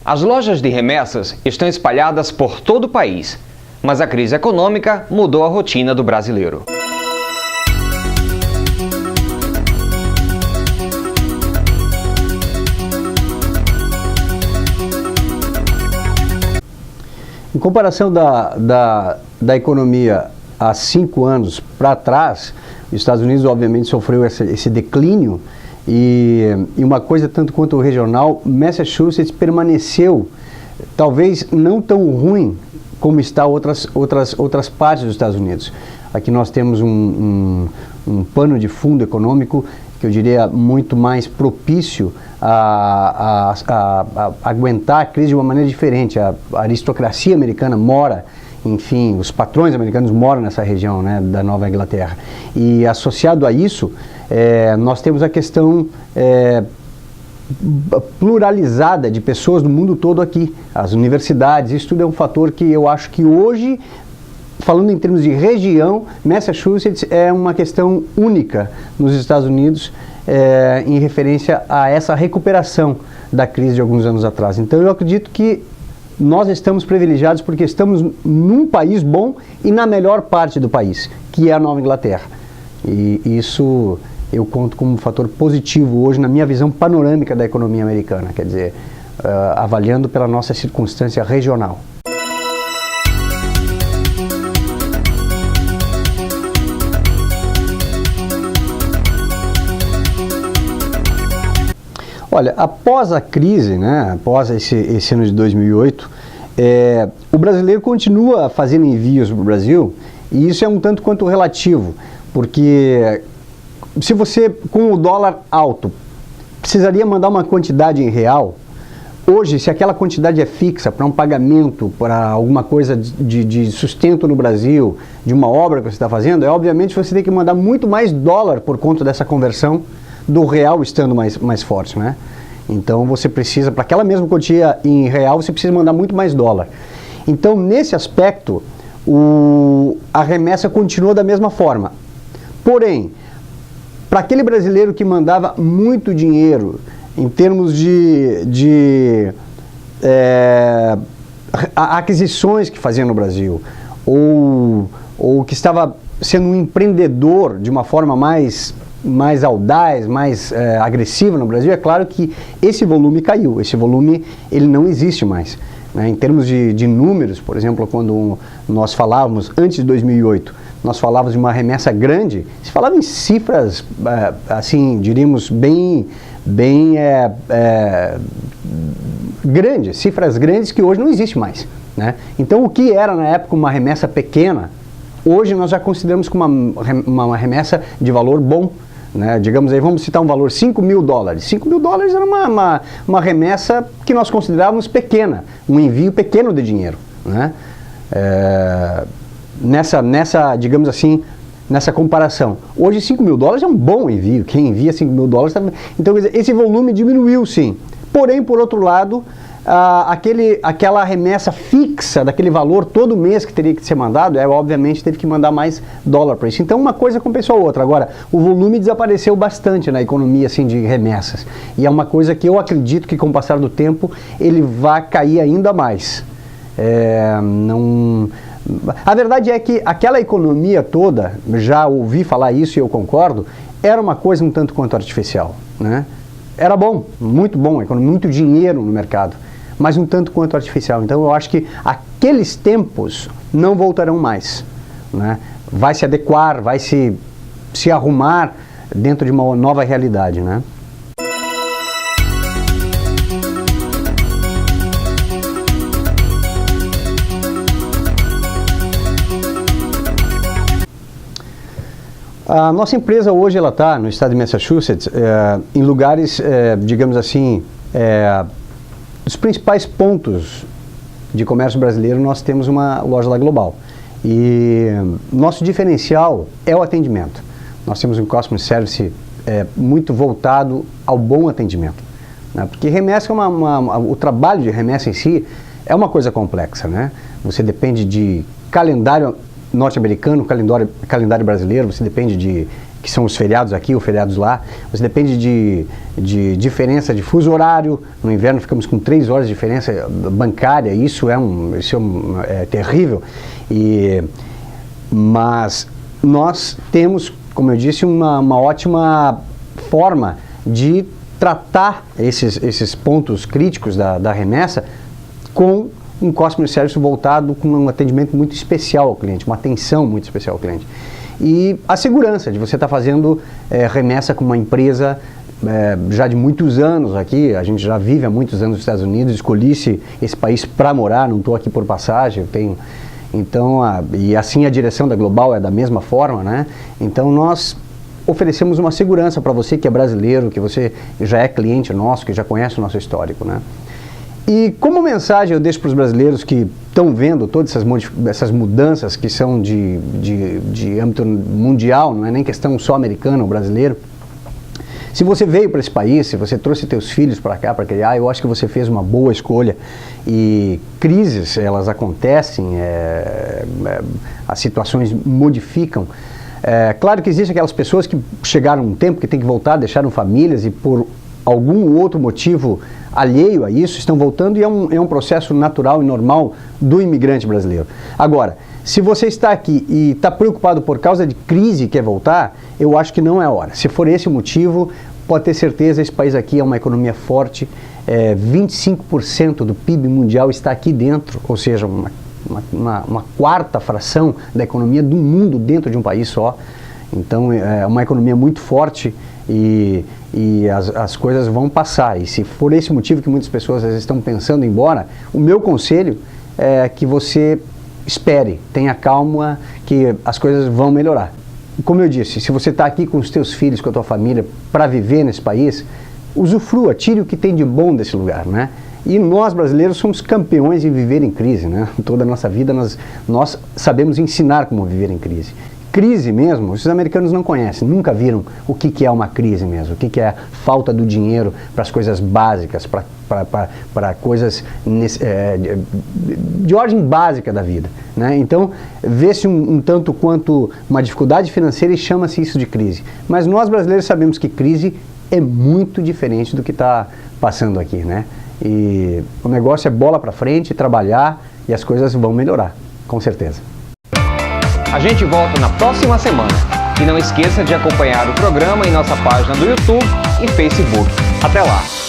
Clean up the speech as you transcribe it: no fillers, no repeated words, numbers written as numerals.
As lojas de remessas estão espalhadas por todo o país, mas a crise econômica mudou a rotina do brasileiro. Em comparação da economia há 5 anos para trás, os Estados Unidos obviamente sofreu esse declínio e uma coisa tanto quanto regional, Massachusetts permaneceu talvez não tão ruim como está outras partes dos Estados Unidos. Aqui nós temos um pano de fundo econômico que eu diria muito mais propício a aguentar a crise de uma maneira diferente. A aristocracia americana mora, enfim, os patrões americanos moram nessa região, né, da Nova Inglaterra. E associado a isso, nós temos a questão pluralizada de pessoas do mundo todo aqui. As universidades, isso tudo é um fator que eu acho que hoje, falando em termos de região, Massachusetts é uma questão única nos Estados Unidos em referência a essa recuperação da crise de alguns anos atrás. Então eu acredito que nós estamos privilegiados porque estamos num país bom e na melhor parte do país, que é a Nova Inglaterra. E isso eu conto como um fator positivo hoje na minha visão panorâmica da economia americana, quer dizer, avaliando pela nossa circunstância regional. Olha, após a crise, né, após esse ano de 2008, o brasileiro continua fazendo envios para o Brasil e isso é um tanto quanto relativo, porque se você, com o dólar alto, precisaria mandar uma quantidade em real, hoje, se aquela quantidade é fixa para um pagamento, para alguma coisa de sustento no Brasil, de uma obra que você está fazendo, obviamente você tem que mandar muito mais dólar por conta dessa conversão do real estando mais forte, né? Então você precisa, para aquela mesma quantia em real, você precisa mandar muito mais dólar. Então, nesse aspecto, a remessa continua da mesma forma. Porém, para aquele brasileiro que mandava muito dinheiro em termos de aquisições que fazia no Brasil, ou que estava sendo um empreendedor de uma forma mais audaz, mais agressiva no Brasil, é claro que esse volume caiu, esse volume ele não existe mais. Né? Em termos de números, por exemplo, quando nós falávamos, antes de 2008, nós falávamos de uma remessa grande, se falava em cifras, assim, diríamos, bem grandes, cifras grandes que hoje não existe mais. Né? Então, o que era na época uma remessa pequena, hoje nós já consideramos como uma remessa de valor bom. Né? Digamos aí, vamos citar um valor, $5 mil. $5 mil era uma remessa que nós considerávamos pequena, um envio pequeno de dinheiro. Né? Nessa, digamos assim, nessa comparação. Hoje $5 mil é um bom envio, quem envia $5 mil então quer dizer, esse volume diminuiu sim, porém por outro lado, aquela remessa fixa daquele valor todo mês que teria que ser mandado, obviamente teve que mandar mais dólar para isso. Então uma coisa compensou a outra. Agora, o volume desapareceu bastante na economia assim, de remessas. E é uma coisa que eu acredito que com o passar do tempo ele vai cair ainda mais. A verdade é que aquela economia toda, já ouvi falar isso e eu concordo, era uma coisa um tanto quanto artificial. Né? Era bom, muito bom, muito dinheiro no mercado, mas um tanto quanto artificial. Então eu acho que aqueles tempos não voltarão mais. Né? Vai se adequar, vai se arrumar dentro de uma nova realidade. Né? A nossa empresa hoje ela está no estado de Massachusetts, em lugares, digamos assim, os principais pontos de comércio brasileiro. Nós temos uma loja da Global e nosso diferencial é o atendimento. Nós temos um customer service muito voltado ao bom atendimento, né? Porque remessa o trabalho de remessa em si é uma coisa complexa, né? Você depende de calendário norte-americano, calendário brasileiro, você depende de que são os feriados aqui, os feriados lá. Você depende de diferença de fuso horário. No inverno ficamos com 3 horas de diferença bancária. Isso é terrível. Mas nós temos, como eu disse, uma ótima forma de tratar esses pontos críticos da remessa com um customer service voltado com um atendimento muito especial ao cliente, uma atenção muito especial ao cliente. E a segurança de você estar fazendo remessa com uma empresa já de muitos anos aqui. A gente já vive há muitos anos nos Estados Unidos, escolhi esse país para morar, não estou aqui por passagem, e assim a direção da Global é da mesma forma, né? Então nós oferecemos uma segurança para você que é brasileiro, que você já é cliente nosso, que já conhece o nosso histórico, né? E como mensagem eu deixo para os brasileiros que estão vendo todas essas mudanças que são de âmbito mundial, não é nem questão só americana ou brasileiro. Se você veio para esse país, se você trouxe seus filhos para cá para criar, eu acho que você fez uma boa escolha. E crises, elas acontecem, as situações modificam. Claro que existem aquelas pessoas que chegaram um tempo que tem que voltar, deixaram famílias e por algum outro motivo alheio a isso estão voltando, e é um processo natural e normal do imigrante brasileiro. Agora, se você está aqui e está preocupado por causa de crise e quer voltar, eu acho que não é hora. Se for esse o motivo, pode ter certeza, esse país aqui é uma economia forte, 25% do PIB mundial está aqui dentro, ou seja, uma quarta fração da economia do mundo dentro de um país só. Então é uma economia muito forte e as coisas vão passar. E se for esse motivo que muitas pessoas às vezes estão pensando em ir embora, o meu conselho é que você espere, tenha calma, que as coisas vão melhorar. Como eu disse, se você está aqui com os teus filhos, com a tua família, para viver nesse país, usufrua, tire o que tem de bom desse lugar, né? E nós brasileiros somos campeões em viver em crise, né? Toda a nossa vida nós sabemos ensinar como viver em crise. Crise mesmo, os americanos não conhecem, nunca viram o que é uma crise mesmo, o que é a falta do dinheiro para as coisas básicas, para coisas de ordem básica da vida, né? Então, vê-se um tanto quanto uma dificuldade financeira e chama-se isso de crise. Mas nós brasileiros sabemos que crise é muito diferente do que está passando aqui, né? E o negócio é bola para frente, trabalhar, e as coisas vão melhorar, com certeza. A gente volta na próxima semana. E não esqueça de acompanhar o programa em nossa página do YouTube e Facebook. Até lá!